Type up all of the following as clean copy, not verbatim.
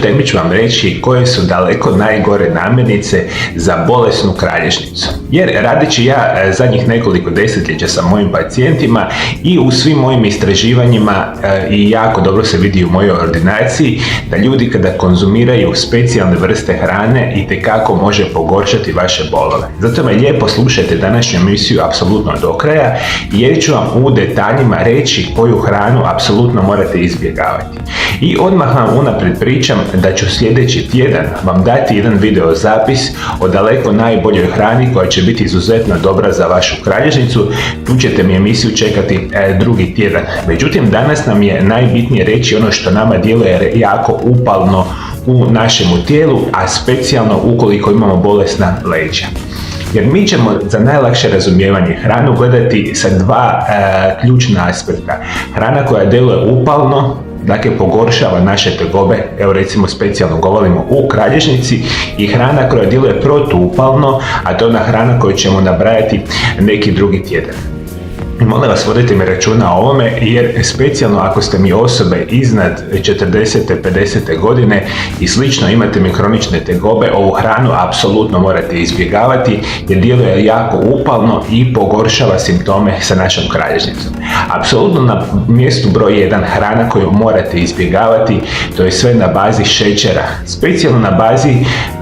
temi ću vam reći koje su daleko najgore namirnice za bolesnu kralježnicu. Jer radeći ja zadnjih nekoliko desetljeća sa mojim pacijentima i u svim mojim istraživanjima i jako dobro se vidi u mojoj ordinaciji da ljudi kada konzumiraju specijalne vrste hrane itekako može pogoršati vaše bolove. Zato me lijepo slušajte današnju emisiju apsolutno do kraja jer ću vam u detaljima reći koju hranu apsolutno morate izbjegavati. I odmah vam unaprijed pričam da ću sljedeći tjedan vam dati jedan video zapis o daleko najboljoj hrani koja će biti izuzetno dobra za vašu kralježnicu. Tu ćete mi emisiju čekati drugi tjedan. Međutim, danas nam je najbitnije reći ono što nama djeluje jako upalno u našemu tijelu, a specijalno ukoliko imamo bolesna leđa. Jer mi ćemo za najlakše razumijevanje hranu gledati sa dva ključna aspekta. Hrana koja djeluje upalno, dakle pogoršava naše tegobe, evo recimo specijalno govorimo u kralježnici, i hrana koja djeluje protuupalno, a to je ona hrana koju ćemo nabrajati neki drugi tjedan. Molim vas, vodite mi računa o ovome jer specijalno ako ste mi osobe iznad 40. 50. godine i slično imate mi kronične tegobe, ovu hranu apsolutno morate izbjegavati jer djeluje jako upalno i pogoršava simptome sa našom kralježnicom. Apsolutno na mjestu broj 1 hrana koju morate izbjegavati, to je sve na bazi šećera, specijalno na bazi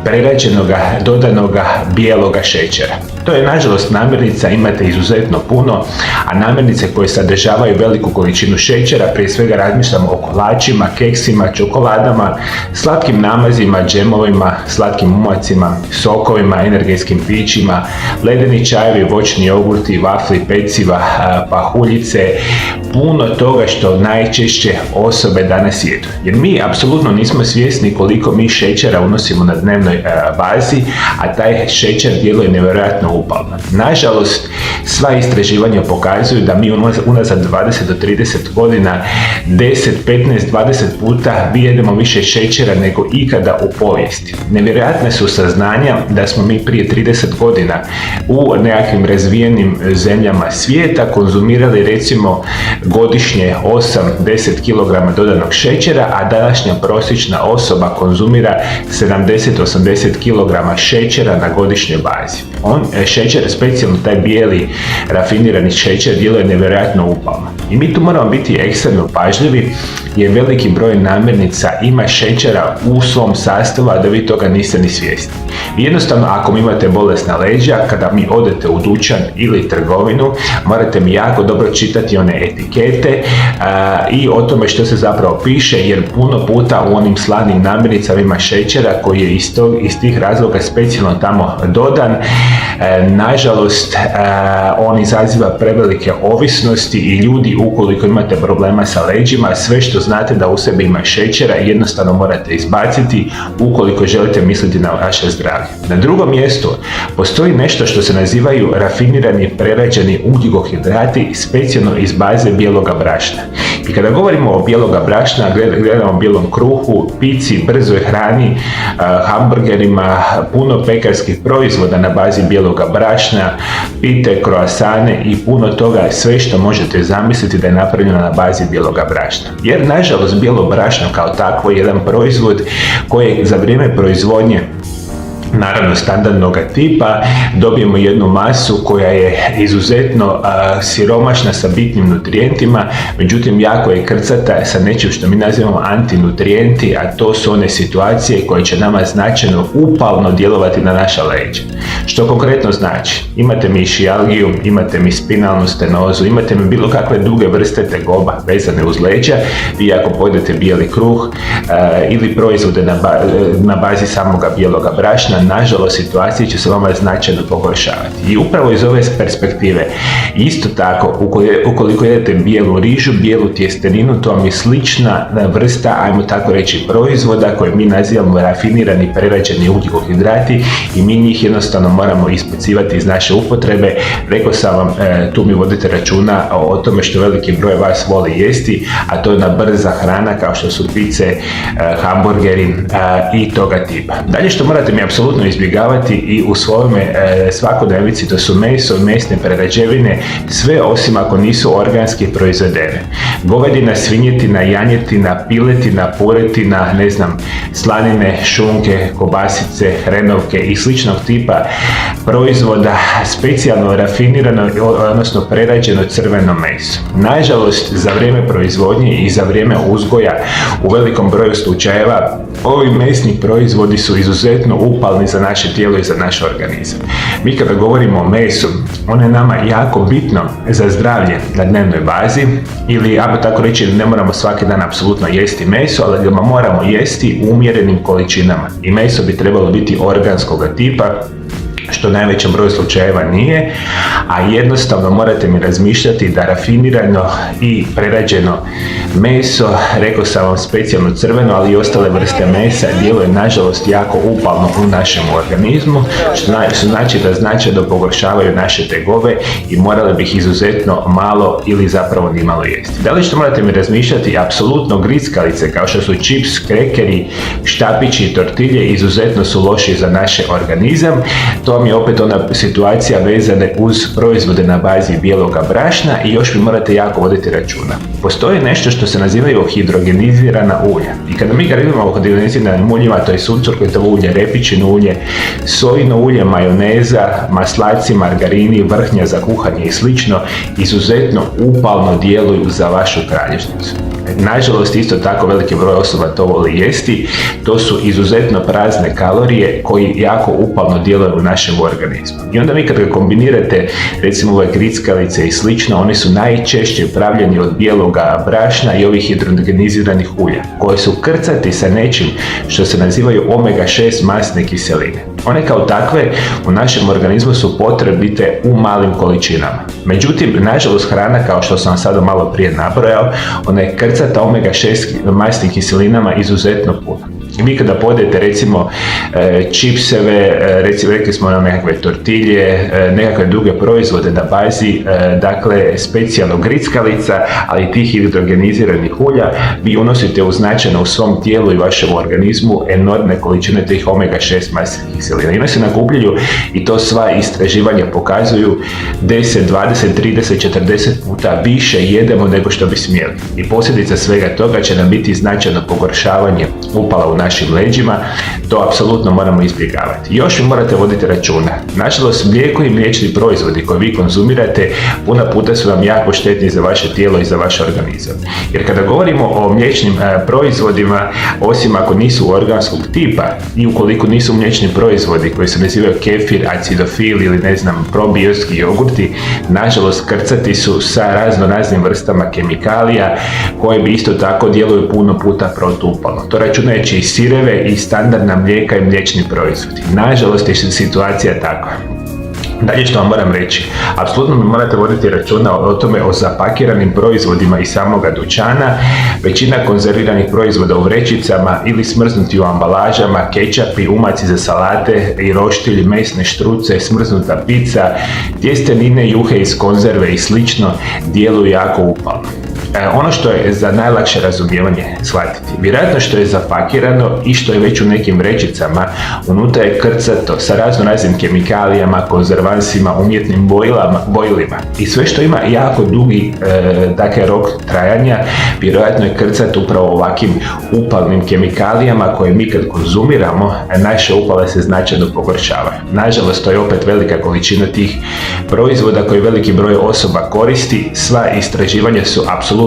prerađenoga, dodanoga bijeloga šećera. To je nažalost namirnica, imate izuzetno puno, a namirnice koje sadržavaju veliku količinu šećera, prije svega razmišljamo o kolačima, keksima, čokoladama, slatkim namazima, džemovima, slatkim umacima, sokovima, energetskim pićima, ledeni čajevi, voćni jogurti, vafli, peciva, pahuljice, puno toga što najčešće osobe danas jedu. Jer mi apsolutno nismo svjesni koliko mi šećera unosimo na dnevnoj bazi, a taj šećer djeluje nevjerojatno upalno. Nažalost, sva istraživanja pokazuju da mi unazad 20 do 30 godina 10, 15, 20 puta mi jedemo više šećera nego ikada u povijesti. Nevjerojatne su saznanja da smo mi prije 30 godina u nekakvim razvijenim zemljama svijeta konzumirali recimo godišnje 8-10 kg dodanog šećera, a današnja prosječna osoba konzumira 70-80 kg šećera na godišnjoj bazi. Šećer, specijalno taj bijeli rafinirani šećer, djeluje nevjerojatno upalno. I mi tu moramo biti ekstremno pažljivi jer veliki broj namirnica ima šećera u svom sastavu, a da vi toga niste ni svjesni. Jednostavno, ako mi imate bolesna leđa, kada mi odete u dućan ili trgovinu, morate mi jako dobro čitati one etikete i o tome što se zapravo piše, jer puno puta u onim slanim namirnicama ima šećera koji je iz tih razloga specijalno tamo dodan. Nažalost, on izaziva prevelike ovisnosti i ljudi, ukoliko imate problema sa leđima, sve što znate da u sebi ima šećera jednostavno morate izbaciti ukoliko želite misliti na vaše zdravlje. Na drugom mjestu postoji nešto što se nazivaju rafinirani prerađeni ugljikohidrati, specijalno iz baze bijeloga brašna. I kada govorimo o bijeloga brašna, gledamo o bijelom kruhu, pici, brzoj hrani, hamburgerima, puno pekarskih proizvoda na bazi bijeloga brašna, pite, kroasane i puno toga, sve što možete zamisliti da je napravljeno na bazi bijeloga brašna. Jer nažalost bijelo brašno kao takvo je jedan proizvod koji za vrijeme proizvodnje, naravno standardnog tipa, dobijemo jednu masu koja je izuzetno siromašna sa bitnim nutrijentima, međutim jako je krcata sa nečim što mi nazivamo antinutrijenti, a to su one situacije koje će nama značajno upalno djelovati na naša leđa. Što konkretno znači? Imate mišijalgiju, imate mi spinalnu stenozu, imate mi bilo kakve druge vrste tegoba vezane uz leđa, vi ako pojedete bijeli kruh ili proizvode na bazi samoga bijeloga brašna, nažalost situacije će se vama značajno pogoršavati. I upravo iz ove perspektive, isto tako, ukoliko jedete bijelu rižu, bijelu tjesteninu, to vam je slična vrsta, ajmo tako reći, proizvoda koje mi nazivamo rafinirani prerađeni ugljikohidrati i mi njih jednostavno moramo isbacivati iz naše upotrebe. Rekao sam vam, tu mi vodite računa o tome što veliki broj vas voli jesti, a to je ona brza hrana kao što su pice, hamburgeri i toga tipa. Dalje što morate mi apsolutno apsolutno izbjegavati i u svojome svakodnevici, to su meso, mesne prerađevine, sve osim ako nisu organski proizvedene. Govedina, svinjetina, janjetina, piletina, puretina, slanine, šunke, kobasice, hrenovke i sličnog tipa proizvoda, specijalno rafinirano, odnosno prerađeno crveno meso. Nažalost, za vrijeme proizvodnje i za vrijeme uzgoja u velikom broju slučajeva ovi mesni proizvodi su izuzetno upalni za naše tijelo i za naš organizam. Mi kada govorimo o mesu, ono je nama jako bitno za zdravlje na dnevnoj bazi, ili ako tako reći, ne moramo svaki dan apsolutno jesti meso, ali ga moramo jesti u umjerenim količinama. I meso bi trebalo biti organskog tipa, što u najvećem broju slučajeva nije, a jednostavno morate mi razmišljati da rafinirano i prerađeno meso, rekao sam vam specijalno crveno, ali i ostale vrste mesa, djeluje nažalost jako upalno u našem organizmu, što znači da značajno pogoršavaju naše tegobe i morali bi ih izuzetno malo ili zapravo nimalo jesti. Da li što morate mi razmišljati, apsolutno grickalice kao što su čips, krekeri, štapići i tortilje izuzetno su loši za naš organizam. To vam je opet ona situacija vezana uz proizvode na bazi bijeloga brašna i još vi morate jako voditi računa. Postoji nešto što se nazivaju hidrogenizirana ulja. I kada mi govorimo o hidrogeniziranim uljima, to je suncokretovo ulje, repičino ulje, sojino ulje, majoneza, maslaci, margarini, vrhnja za kuhanje i slično, izuzetno upalno djeluju za vašu kralježnicu. Nažalost, isto tako veliki broj osoba to voli jesti. To su izuzetno prazne kalorije koji jako upalno djeluju u našem organizmu. I onda vi kada kombinirate recimo ove grickalice i slično, oni su najčešće pravljeni od bijeloga brašna i ovih hidrogeniziranih ulja, koje su krcati sa nečim što se nazivaju omega-6 masne kiseline. One kao takve u našem organizmu su potrebite u malim količinama. Međutim, nažalost, hrana, kao što sam vam sada malo prije nabrojao, ona je krcata omega-6 masnim kiselinama izuzetno puno. Vi kada pojedete recimo čipseve, recimo rekli smo nekakve tortilje, nekakve druge proizvode na bazi, dakle specijalno grickalica, ali i tih hidrogeniziranih ulja, vi unosite značajno u svom tijelu i vašem organizmu enormne količine tih omega-6 masnih kiselina. I one se nakupljaju i to sva istraživanja pokazuju 10, 20, 30, 40 puta više jedemo nego što bi smjeli. I posljedica svega toga će nam biti značajno pogoršavanje upala u našim leđima. To apsolutno moramo izbjegavati. Još vi morate voditi računa. Nažalost, mlijeko i mliječni proizvodi koje vi konzumirate puno puta su vam jako štetni za vaše tijelo i za vaš organizam. Jer kada govorimo o mliječnim proizvodima, osim ako nisu organskog tipa i ukoliko nisu mliječni proizvodi koji se nazivaju kefir, acidofil ili probiotski jogurti, nažalost krcati su sa raznim vrstama kemikalija koje bi isto tako djeluju puno puta protuupalno. To računajući i sireve i standardna mlijeka i mliječni proizvodi. Nažalost je situacija takva. Dalje što vam moram reći, apsolutno mi morate voditi računa o tome o zapakiranim proizvodima iz samoga dućana. Većina konzerviranih proizvoda u vrećicama ili smrznuti u ambalažama, kečapi, umaci za salate i roštilj, mesne štruce, smrznuta pizza, tjestenine, juhe iz konzerve i slično djeluju jako upalno. Ono što je za najlakše razumijevanje shvatiti, vjerojatno što je zapakirano i što je već u nekim vrećicama, unutra je krcato sa raznim kemikalijama, konzervansima, umjetnim bojilima i sve što ima jako dugi rok trajanja, vjerojatno je krcat upravo ovakvim upalnim kemikalijama koje mi kad konzumiramo, naše upale se značajno pogoršavaju. Nažalost, to je opet velika količina tih proizvoda koji veliki broj osoba koristi. Sva istraživanja su apsolutno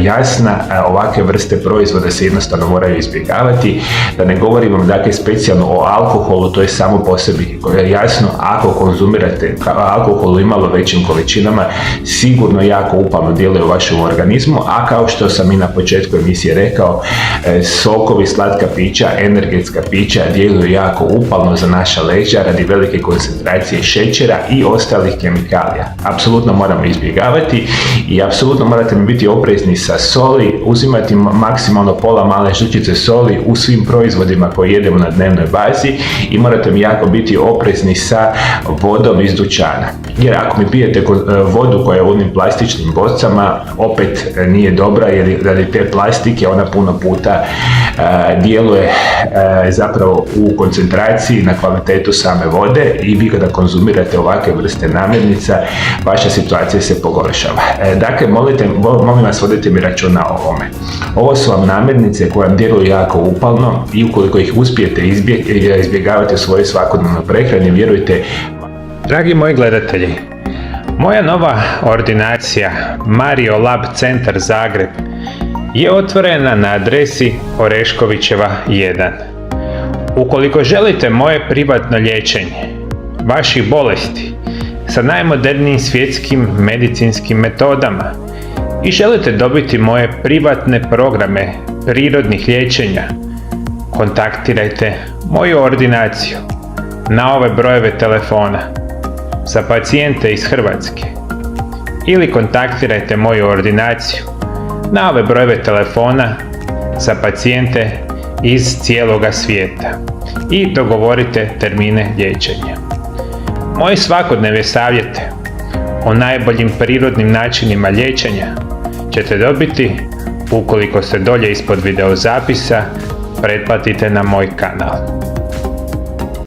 jasna, ovakve vrste proizvoda se jednostavno moraju izbjegavati. Da ne govorimo specijalno o alkoholu, to je samo po sebi jasno, ako konzumirate alkohol u imalo većim količinama, sigurno jako upalno djeluje u vašem organizmu, a kao što sam i na početku emisije rekao, sokovi, slatka pića, energetska pića djeluju jako upalno za naša leđa radi velike koncentracije šećera i ostalih kemikalija. Apsolutno moramo izbjegavati i apsolutno morate mi biti oprezni sa soli, uzimati maksimalno pola male žličice soli u svim proizvodima koje jedemo na dnevnoj bazi i morate mi jako biti oprezni sa vodom iz dućana. Jer ako mi pijete vodu koja je u onim plastičnim bocama, opet nije dobra jer radi te plastike ona puno puta djeluje zapravo u koncentraciji na kvalitetu same vode i vi kada konzumirate ovakve vrste namirnica, vaša situacija se pogoršava. Dakle, molim vas, vodite mi računa o ovome. Ovo su vam namirnice koje vam djeluju jako upalno i ukoliko ih uspijete izbjegavati u svojoj svakodnevnoj prehrani, vjerujte. Dragi moji gledatelji, moja nova ordinacija Mario Lab Centar Zagreb je otvorena na adresi Oreškovićeva 1. Ukoliko želite moje privatno liječenje vaših bolesti sa najmodernijim svjetskim medicinskim metodama i želite dobiti moje privatne programe prirodnih liječenja, kontaktirajte moju ordinaciju na ove brojeve telefona za pacijente iz Hrvatske ili kontaktirajte moju ordinaciju na ove brojeve telefona za pacijente iz cijeloga svijeta i dogovorite termine liječenja. Moje svakodnevne savjete o najboljim prirodnim načinima liječenja ćete dobiti ukoliko se dolje ispod videozapisa pretplatite na moj kanal.